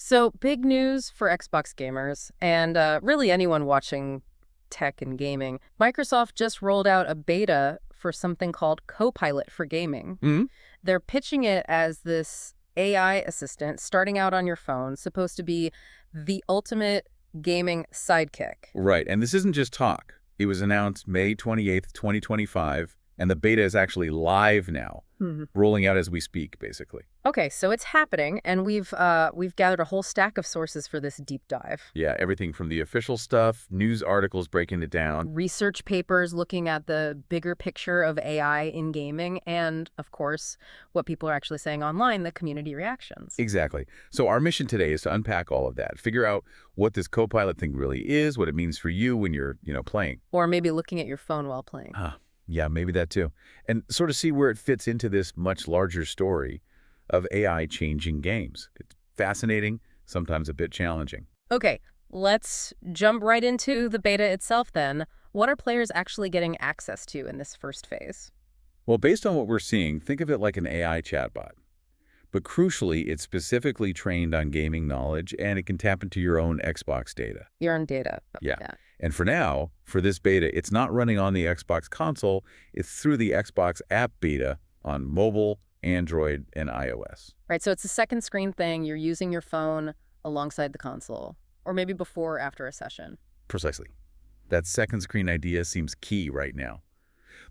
So big news for Xbox gamers and really anyone watching tech and gaming. Microsoft just rolled out a beta for something called Copilot for gaming. Hmm. They're pitching it as this AI assistant starting out on your phone, supposed to be the ultimate gaming sidekick. Right, and this isn't just talk. It was announced May 28th, 2025, and the beta is actually live now, rolling out as we speak, basically. Okay, so it's happening, and we've gathered a whole stack of sources for this deep dive. Yeah, everything from the official stuff, news articles breaking it down. Research papers looking at the bigger picture of AI in gaming, and, of course, what people are actually saying online, the community reactions. Exactly. So our mission today is to unpack all of that, figure out what this Copilot thing really is, what it means for you when you're, playing. Or maybe looking at your phone while playing. Yeah, maybe that too. And sort of see where it fits into this much larger story of AI changing games. It's fascinating, sometimes a bit challenging. Okay, let's jump right into the beta itself then. What are players actually getting access to in this first phase? Well, based on what we're seeing, think of it like an AI chatbot. But crucially, it's specifically trained on gaming knowledge, and it can tap into your own Xbox data. Your own data. Yeah. And for now, for this beta, it's not running on the Xbox console. It's through the Xbox app beta on mobile, Android, and iOS. Right, so it's a second screen thing. You're using your phone alongside the console, or maybe before or after a session. Precisely. That second screen idea seems key right now.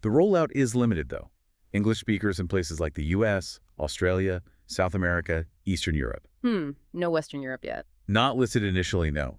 The rollout is limited, though. English speakers in places like the US, Australia, South America, Eastern Europe. No Western Europe yet. Not listed initially, no.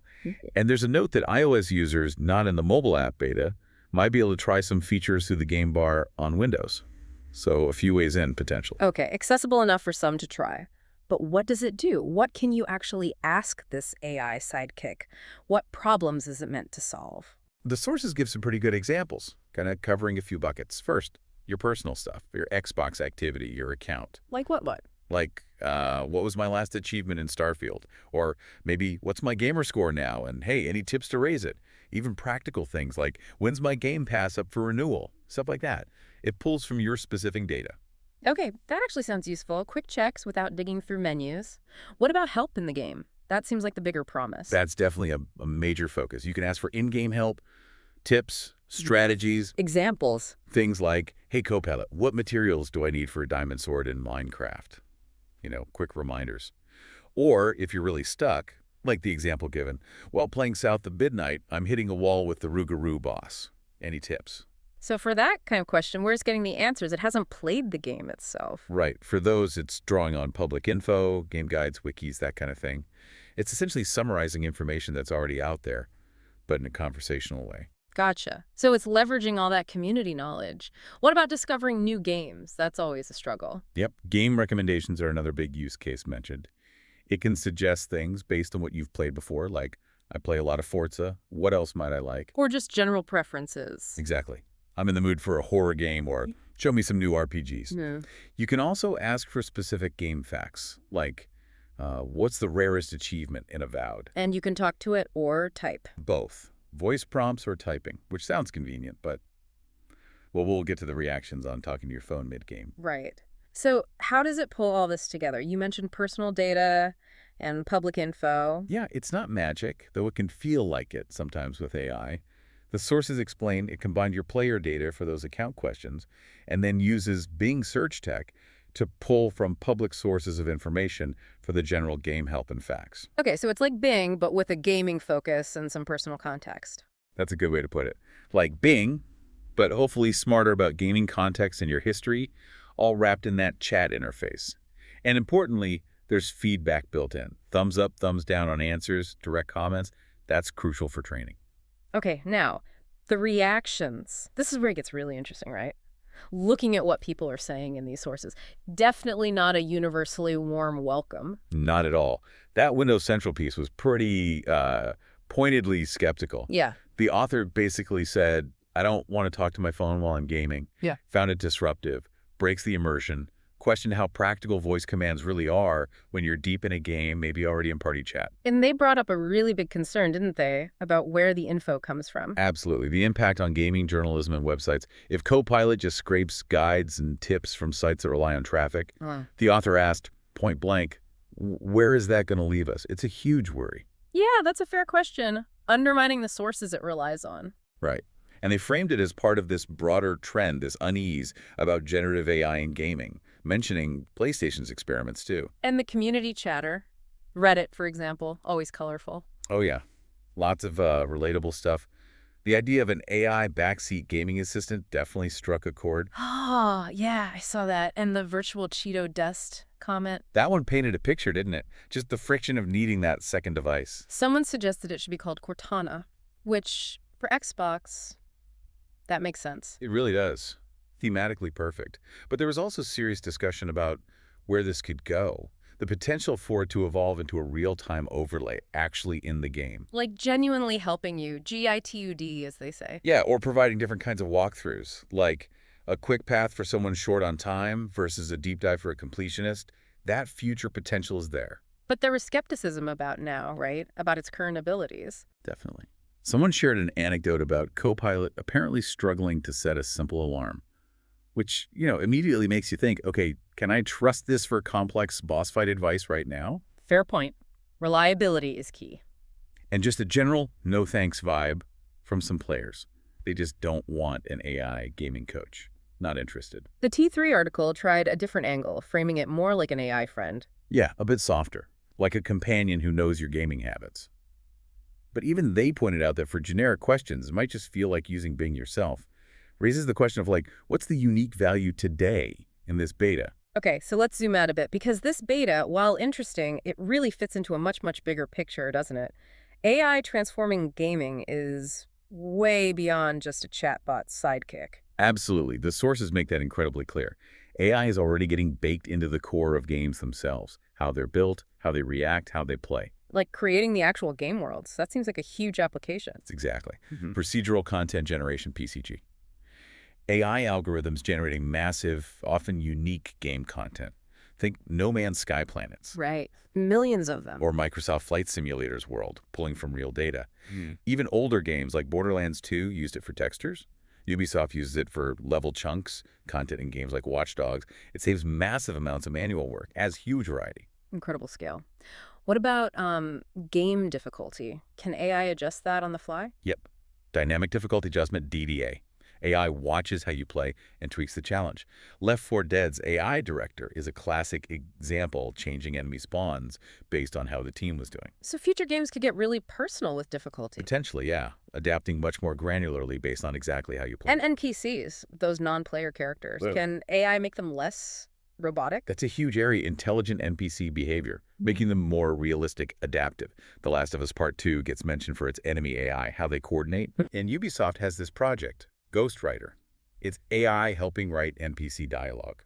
And there's a note that iOS users not in the mobile app beta might be able to try some features through the game bar on Windows. So a few ways in, potentially. Okay, accessible enough for some to try. But what does it do? What can you actually ask this AI sidekick? What problems is it meant to solve? The sources give some pretty good examples, kind of covering a few buckets. First, your personal stuff, your Xbox activity, your account. Like what? Like, what was my last achievement in Starfield? Or maybe, what's my gamer score now? And hey, any tips to raise it? Even practical things like, when's my Game Pass up for renewal? Stuff like that. It pulls from your specific data. Okay, that actually sounds useful. Quick checks without digging through menus. What about help in the game? That seems like the bigger promise. That's definitely a major focus. You can ask for in-game help, tips, strategies. Examples. Things like, hey, Copilot, what materials do I need for a diamond sword in Minecraft? Quick reminders. Or if you're really stuck, like the example given, while playing South of Midnight, I'm hitting a wall with the Rougarou boss. Any tips? So for that kind of question, where's getting the answers? It hasn't played the game itself. Right. For those, it's drawing on public info, game guides, wikis, that kind of thing. It's essentially summarizing information that's already out there, but in a conversational way. Gotcha. So it's leveraging all that community knowledge. What about discovering new games? That's always a struggle. Yep. Game recommendations are another big use case mentioned. It can suggest things based on what you've played before, like, I play a lot of Forza. What else might I like? Or just general preferences. Exactly. I'm in the mood for a horror game, or show me some new RPGs. Yeah. You can also ask for specific game facts, like, what's the rarest achievement in Avowed? And you can talk to it or type. Both. Voice prompts or typing, which sounds convenient, but, well, we'll get to the reactions on talking to your phone mid-game. Right. So how does it pull all this together? You mentioned personal data and public info. Yeah, it's not magic, though it can feel like it sometimes with AI. The sources explain it combined your player data for those account questions and then uses Bing search tech to pull from public sources of information for the general game help and facts. Okay, so it's like Bing, but with a gaming focus and some personal context. That's a good way to put it. Like Bing, but hopefully smarter about gaming context and your history, all wrapped in that chat interface. And importantly, there's feedback built in. Thumbs up, thumbs down on answers, direct comments. That's crucial for training. Okay, now, the reactions. This is where it gets really interesting, right? Looking at what people are saying in these sources. Definitely not a universally warm welcome. Not at all. That Windows Central piece was pretty pointedly skeptical. Yeah. The author basically said, I don't want to talk to my phone while I'm gaming. Yeah. Found it disruptive, breaks the immersion, questioned how practical voice commands really are when you're deep in a game, maybe already in party chat. And they brought up a really big concern, didn't they, about where the info comes from? Absolutely. The impact on gaming journalism and websites. If Copilot just scrapes guides and tips from sites that rely on traffic, the author asked, point blank, Where is that going to leave us? It's a huge worry. Yeah, that's a fair question. Undermining the sources it relies on. Right. And they framed it as part of this broader trend, this unease about generative AI in gaming, mentioning PlayStation's experiments too. And the community chatter. Reddit, for example, always colorful. Oh yeah, lots of relatable stuff. The idea of an AI backseat gaming assistant definitely struck a chord. Ah, yeah, I saw that. And the virtual Cheeto dust comment. That one painted a picture, didn't it? Just the friction of needing that second device. Someone suggested it should be called Cortana, which, for Xbox, that makes sense. It really does. Thematically perfect. But there was also serious discussion about where this could go. The potential for it to evolve into a real-time overlay actually in the game. Like genuinely helping you, GITUD, as they say. Yeah, or providing different kinds of walkthroughs, like a quick path for someone short on time versus a deep dive for a completionist. That future potential is there. But there was skepticism about now, right? About its current abilities. Definitely. Someone shared an anecdote about Copilot apparently struggling to set a simple alarm, which, immediately makes you think, okay, can I trust this for complex boss fight advice right now? Fair point. Reliability is key. And just a general no thanks vibe from some players. They just don't want an AI gaming coach. Not interested. The T3 article tried a different angle, framing it more like an AI friend. Yeah, a bit softer, like a companion who knows your gaming habits. But even they pointed out that for generic questions, it might just feel like using Bing yourself. Raises the question of what's the unique value today in this beta? Okay, so let's zoom out a bit, because this beta, while interesting, it really fits into a much, much bigger picture, doesn't it? AI transforming gaming is way beyond just a chatbot sidekick. Absolutely. The sources make that incredibly clear. AI is already getting baked into the core of games themselves, how they're built, how they react, how they play. Like creating the actual game worlds. That seems like a huge application. Exactly. Procedural content generation, PCG. AI algorithms generating massive, often unique game content. Think No Man's Sky planets. Right. Millions of them. Or Microsoft Flight Simulator's world, pulling from real data. Even older games like Borderlands 2 used it for textures. Ubisoft uses it for level chunks, content in games like Watch Dogs. It saves massive amounts of manual work, adds huge variety. Incredible scale. What about game difficulty? Can AI adjust that on the fly? Yep. Dynamic difficulty adjustment, DDA. AI watches how you play and tweaks the challenge. Left 4 Dead's AI director is a classic example, changing enemy spawns based on how the team was doing. So future games could get really personal with difficulty. Potentially, yeah. Adapting much more granularly based on exactly how you play. And NPCs, those non-player characters. Whoa. Can AI make them less robotic? That's a huge area, intelligent NPC behavior, making them more realistic, adaptive. The Last of Us Part 2 gets mentioned for its enemy AI, how they coordinate. And Ubisoft has this project, Ghostwriter. It's AI helping write NPC dialogue.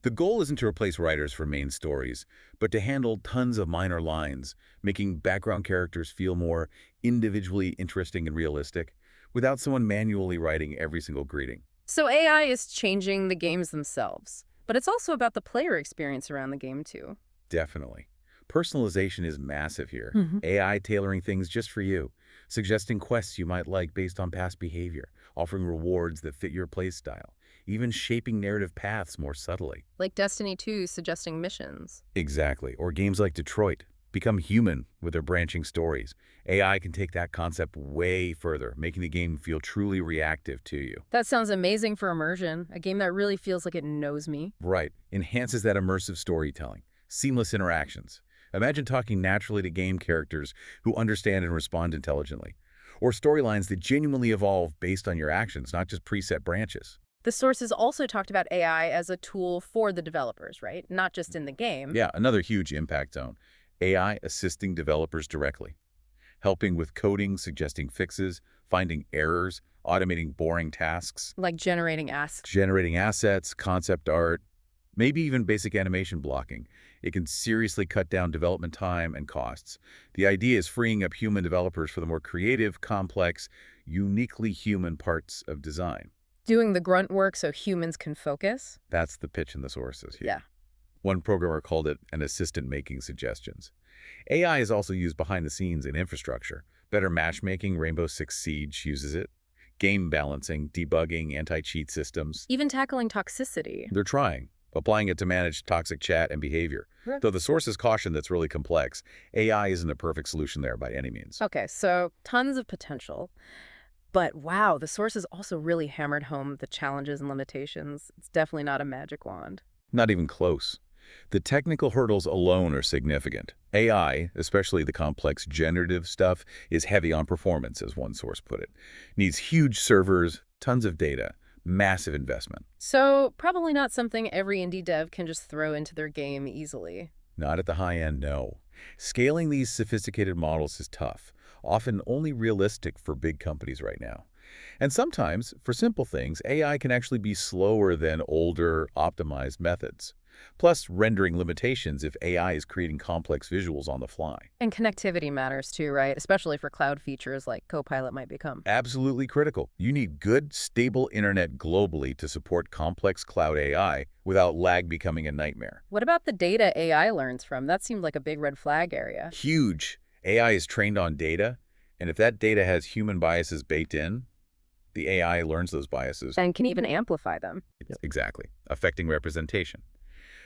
The goal isn't to replace writers for main stories, but to handle tons of minor lines, making background characters feel more individually interesting and realistic, without someone manually writing every single greeting. So AI is changing the games themselves, but it's also about the player experience around the game too. Definitely. Personalization is massive here. Mm-hmm. AI tailoring things just for you, suggesting quests you might like based on past behavior, offering rewards that fit your playstyle, even shaping narrative paths more subtly. Like Destiny 2 suggesting missions. Exactly. Or games like Detroit. Become human with their branching stories. AI can take that concept way further, making the game feel truly reactive to you. That sounds amazing for immersion, a game that really feels like it knows me. Right. Enhances that immersive storytelling. Seamless interactions. Imagine talking naturally to game characters who understand and respond intelligently. Or storylines that genuinely evolve based on your actions, not just preset branches. The sources also talked about AI as a tool for the developers, right? Not just in the game. Yeah, another huge impact zone. AI assisting developers directly. Helping with coding, suggesting fixes, finding errors, automating boring tasks. Like generating asks. Generating assets, concept art, maybe even basic animation blocking. It can seriously cut down development time and costs. The idea is freeing up human developers for the more creative, complex, uniquely human parts of design. Doing the grunt work so humans can focus. That's the pitch in the sources here. Yeah. One programmer called it an assistant making suggestions. AI is also used behind the scenes in infrastructure. Better matchmaking, Rainbow Six Siege uses it. Game balancing, debugging, anti-cheat systems. Even tackling toxicity. They're trying. applying it to manage toxic chat and behavior. Yeah. Though the source is caution that's really complex, AI isn't a perfect solution there by any means. Okay, so tons of potential. But wow, the source has also really hammered home the challenges and limitations. It's definitely not a magic wand. Not even close. The technical hurdles alone are significant. AI, especially the complex generative stuff, is heavy on performance, as one source put it. Needs huge servers, tons of data, massive investment. So probably not something every indie dev can just throw into their game easily. Not at the high end, no. Scaling these sophisticated models is tough, often only realistic for big companies right now. And sometimes, for simple things, AI can actually be slower than older, optimized methods. Plus, rendering limitations if AI is creating complex visuals on the fly. And connectivity matters too, right? Especially for cloud features like Copilot might become. Absolutely critical. You need good, stable internet globally to support complex cloud AI without lag becoming a nightmare. What about the data AI learns from? That seemed like a big red flag area. Huge. AI is trained on data, and if that data has human biases baked in, the AI learns those biases. And can even amplify them. Exactly, affecting representation.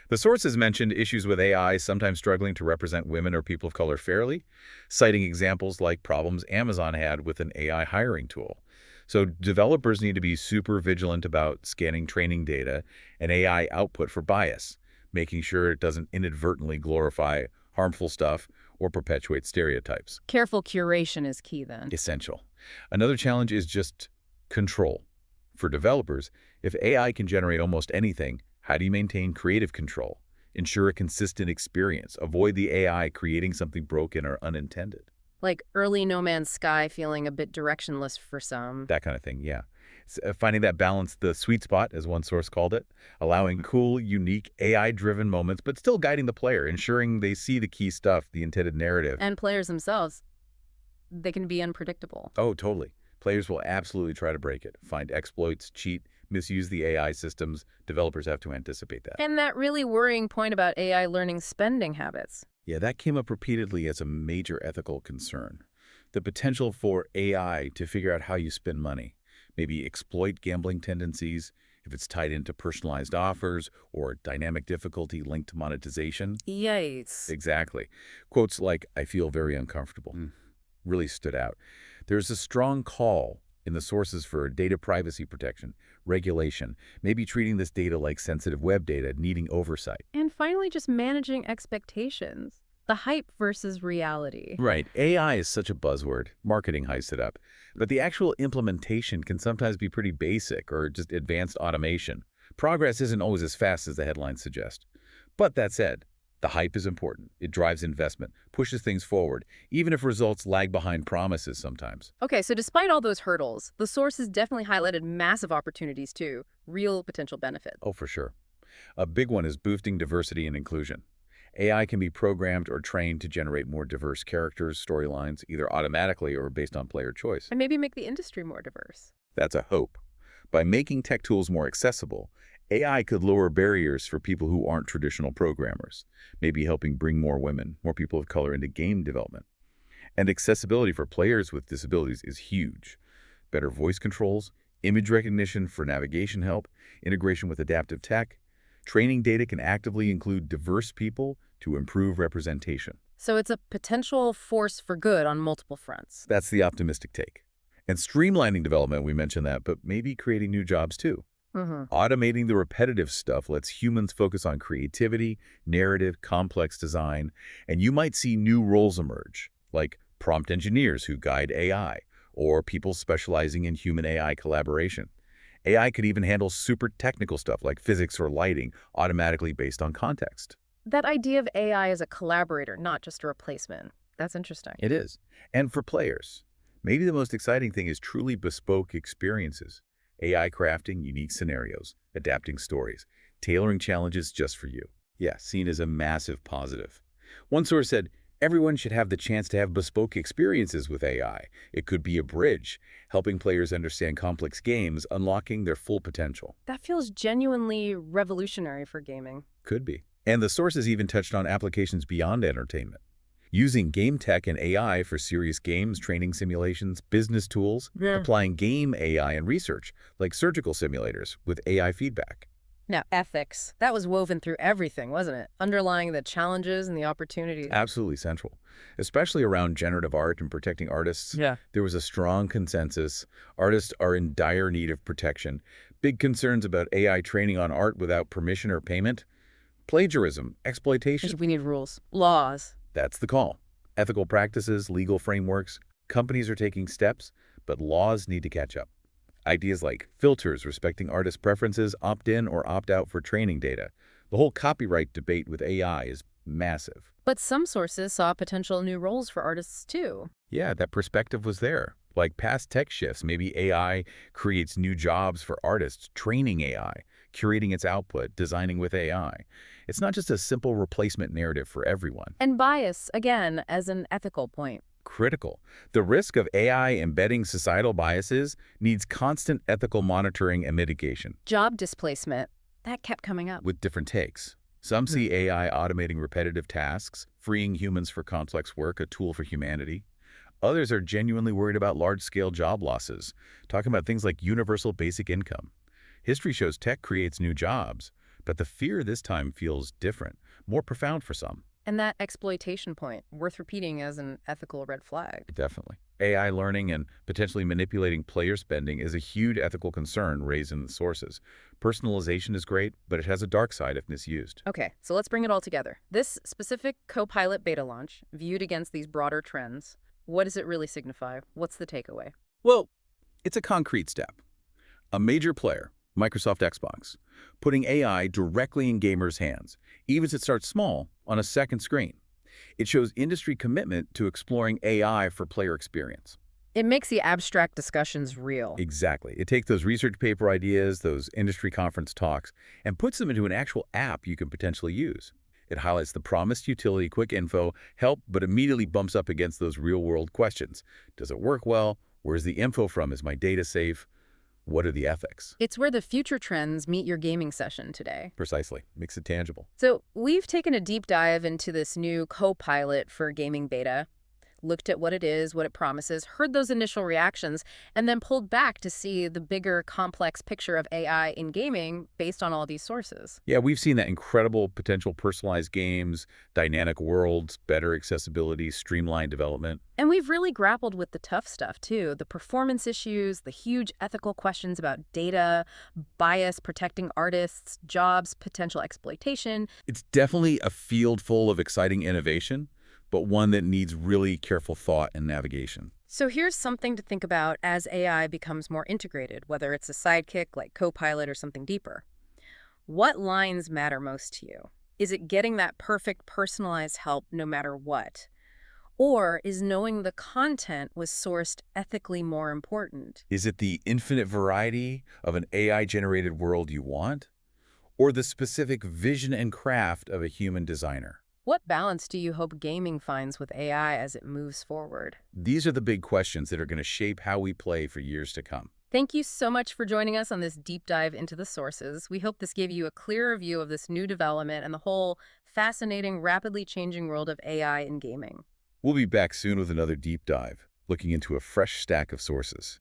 The sources mentioned issues with AI sometimes struggling to represent women or people of color fairly, citing examples like problems Amazon had with an AI hiring tool. So developers need to be super vigilant about scanning training data and AI output for bias, making sure it doesn't inadvertently glorify harmful stuff or perpetuate stereotypes. Careful curation is key then. Essential. Another challenge is just control. For developers, if AI can generate almost anything, how do you maintain creative control? Ensure a consistent experience. Avoid the AI creating something broken or unintended. Like early No Man's Sky feeling a bit directionless for some. That kind of thing, yeah. Finding that balance, the sweet spot, as one source called it, allowing cool, unique, AI-driven moments, but still guiding the player, ensuring they see the key stuff, the intended narrative. And players themselves, they can be unpredictable. Oh, totally. Players will absolutely try to break it, find exploits, cheat, misuse the AI systems. Developers have to anticipate that. And that really worrying point about AI learning spending habits. Yeah, that came up repeatedly as a major ethical concern. The potential for AI to figure out how you spend money, maybe exploit gambling tendencies, if it's tied into personalized offers or dynamic difficulty linked to monetization. Yikes. Exactly. Quotes like, "I feel very uncomfortable," really stood out. There's a strong call in the sources for data privacy protection, regulation, maybe treating this data like sensitive web data, needing oversight. And finally, just managing expectations. The hype versus reality. Right. AI is such a buzzword. Marketing hypes it up. But the actual implementation can sometimes be pretty basic or just advanced automation. Progress isn't always as fast as the headlines suggest. But that said, the hype is important. It drives investment, pushes things forward, even if results lag behind promises sometimes. Okay, so despite all those hurdles, the source has definitely highlighted massive opportunities too, real potential benefit. Oh, for sure. A big one is boosting diversity and inclusion. AI can be programmed or trained to generate more diverse characters, storylines, either automatically or based on player choice. And maybe make the industry more diverse. That's a hope. By making tech tools more accessible, AI could lower barriers for people who aren't traditional programmers, maybe helping bring more women, more people of color into game development. And accessibility for players with disabilities is huge. Better voice controls, image recognition for navigation help, integration with adaptive tech. Training data can actively include diverse people to improve representation. So it's a potential force for good on multiple fronts. That's the optimistic take. And streamlining development, we mentioned that, but maybe creating new jobs too. Automating the repetitive stuff lets humans focus on creativity, narrative, complex design, and you might see new roles emerge, like prompt engineers who guide AI, or people specializing in human-AI collaboration. AI could even handle super technical stuff like physics or lighting automatically based on context. That idea of AI as a collaborator, not just a replacement. That's interesting. It is. And for players, maybe the most exciting thing is truly bespoke experiences. AI crafting unique scenarios, adapting stories, tailoring challenges just for you. Yeah, seen as a massive positive. One source said, everyone should have the chance to have bespoke experiences with AI. It could be a bridge, helping players understand complex games, unlocking their full potential. That feels genuinely revolutionary for gaming. Could be. And the sources even touched on applications beyond entertainment. Using game tech and AI for serious games, training simulations, business tools, applying game AI in research, like surgical simulators with AI feedback. Now, ethics, that was woven through everything, wasn't it? Underlying the challenges and the opportunities. Absolutely central. Especially around generative art and protecting artists, Yeah. there was a strong consensus. Artists are in dire need of protection. Big concerns about AI training on art without permission or payment. Plagiarism, exploitation. We need rules, laws. That's the call. Ethical practices, legal frameworks. Companies are taking steps, but laws need to catch up. Ideas like filters respecting artist preferences, opt-in or opt-out for training data. The whole copyright debate with AI is massive. But some sources saw potential new roles for artists too. Yeah, that perspective was there. Like past tech shifts, maybe AI creates new jobs for artists, training AI, curating its output, designing with AI. It's not just a simple replacement narrative for everyone. And bias, again, as an ethical point. Critical. The risk of AI embedding societal biases needs constant ethical monitoring and mitigation, Job displacement, that kept coming up. with different takes. Some see AI automating repetitive tasks, freeing humans for complex work, a tool for humanity. Others are genuinely worried about large-scale job losses, talking about things like universal basic income. History shows tech creates new jobs, but the fear this time feels different, more profound for some. And that exploitation point, worth repeating as an ethical red flag. Definitely. AI learning and potentially manipulating player spending is a huge ethical concern raised in the sources. Personalization is great, but it has a dark side if misused. Okay, so let's bring it all together. This specific Copilot beta launch, viewed against these broader trends, what does it really signify? What's the takeaway? Well, it's a concrete step. A major player, Microsoft Xbox, putting AI directly in gamers' hands, even if it starts small, on a second screen. It shows industry commitment to exploring AI for player experience. It makes the abstract discussions real. Exactly. It takes those research paper ideas, those industry conference talks, and puts them into an actual app you can potentially use. It highlights the promised utility, quick info, help, but immediately bumps up against those real-world questions. Does it work well? Where's the info from? Is my data safe? What are the ethics? It's where the future trends meet your gaming session today. Precisely. Makes it tangible. So we've taken a deep dive into this new Copilot for gaming beta, looked at what it is, what it promises, heard those initial reactions, and then pulled back to see the bigger, complex picture of AI in gaming based on all these sources. Yeah, we've seen that incredible potential personalized games, dynamic worlds, better accessibility, streamlined development. And we've really grappled with the tough stuff, too. The performance issues, the huge ethical questions about data, bias protecting artists, jobs, potential exploitation. It's definitely a field full of exciting innovation, but one that needs really careful thought and navigation. So here's something to think about as AI becomes more integrated, whether it's a sidekick like Copilot or something deeper. What lines matter most to you? Is it getting that perfect personalized help no matter what? Or is knowing the content was sourced ethically more important? Is it the infinite variety of an AI-generated world you want, or the specific vision and craft of a human designer? What balance do you hope gaming finds with AI as it moves forward? These are the big questions that are going to shape how we play for years to come. Thank you so much for joining us on this deep dive into the sources. We hope this gave you a clearer view of this new development and the whole fascinating, rapidly changing world of AI in gaming. We'll be back soon with another deep dive, looking into a fresh stack of sources.